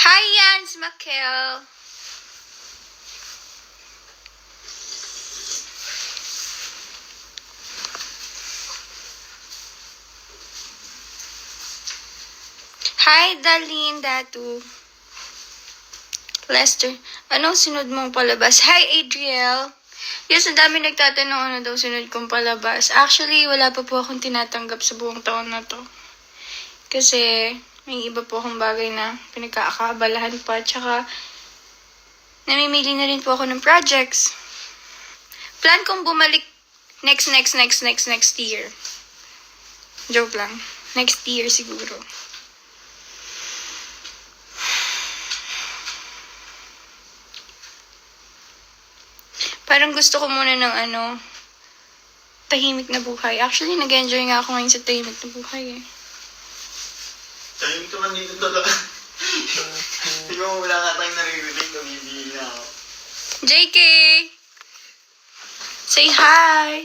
Hi, Jans Makel. Hi, Darlene Datu. Lester, anong sunod mong palabas? Hi, Adriel. Yes, ang dami nagtatanong ano daw sunod kong palabas. Actually, wala pa po akong tinatanggap sa buong taon na to. Kasi, may iba po akong bagay na pinagkakaabalahan pa. Tsaka, namimili na rin po ako ng projects. Plan kong bumalik next year. Joke lang. Next year siguro. Parang gusto ko muna ng tahimik na buhay. Actually, nag-enjoy nga ako ngayon sa tahimik na buhay eh. Tahimik naman dito talaga. Hindi mo wala nga tayong naririnig, namibili na ako. JK! Say hi!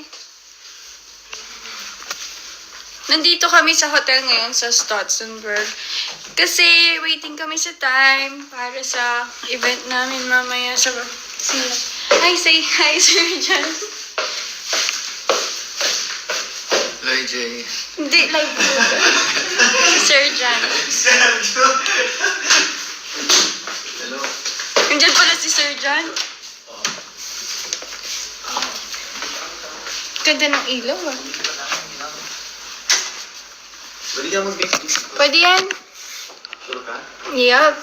Nandito kami sa hotel ngayon sa Stotzenberg. Kasi waiting kami sa time para sa event namin mamaya sa casino. Hi, say hi, Sir John. Hello, Jay. Hindi, live po. Si Sir John. Sergio! Hello. Nandiyan pala si Sir John. Ganda ng ilaw ah. Pwede ka mag-big. Pwede yan. Sure ka? Yup.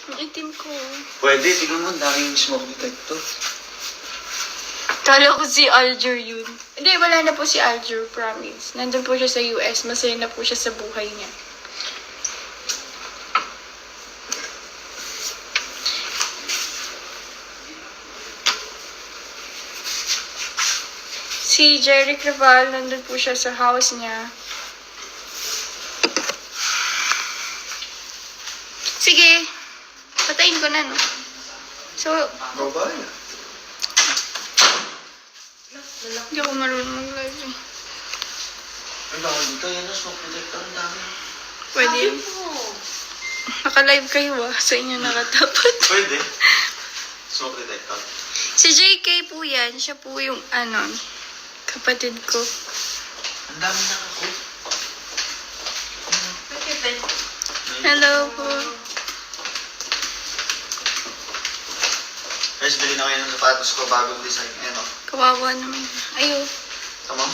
Ang itim ko. Pwede, tignan mo, daming smoke detector. Kala ko si Alger yun. Hindi, wala na po si Alger, promise. Nandun po siya sa US. Masaya na po siya sa buhay niya. Si Jerry Craval, nandun po siya sa house niya. Sige. Patayin ko na, no? So, Baba na. hindi ako marunong mag-live eh. Ay, baka dito, yan na, smoke detector, ang dami. Pwede yun. Naka-live kayo ah. Sa inyo nakatapat. Pwede. Smoke detector. Si JK po yan. Siya po yung kapatid ko. Ang dami na ako. Hello po. Guys, bili na kayo ng sapatos ko, bagong design. Ayan o. Kawawa naman. Ayaw. Tama?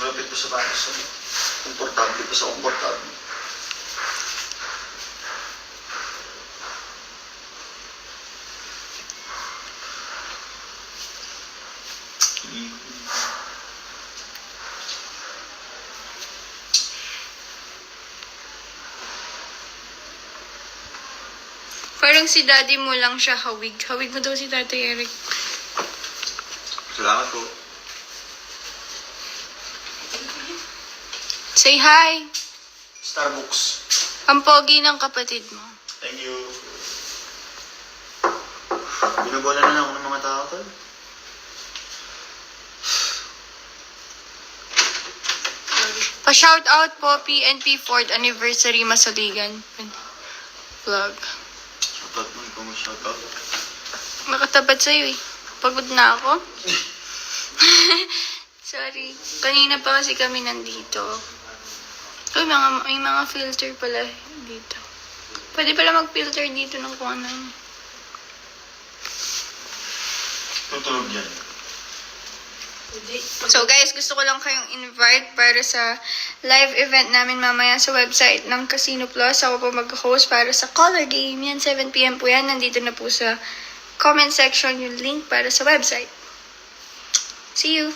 Malapit po sapatos ko. Komportable po sa komportable. Parang si daddy mo lang siya hawig. Hawig mo daw si Tatay Eric. Salamat po. Say hi. Starbucks. Ang pogi ng kapatid mo. Thank you. Binubola na ako ng mga tao tol. Pa-shout out po PNP 4th anniversary Masaligan. Vlog. Shoutout mo, ikaw mag-shoutout. Nakatapat sa'yo eh. Pagod na ako. Sorry. Kanina pa kasi kami nandito. Uy, may mga filter pala dito. Pwede pala mag-filter dito ng kung ano. Tutulog yan. So guys, gusto ko lang kayong invite para sa live event namin mamaya sa website ng Casino Plus. Ako po mag-host para sa color game. Yan, 7 PM po yan. Nandito na po sa comment section yung link para sa website. See you!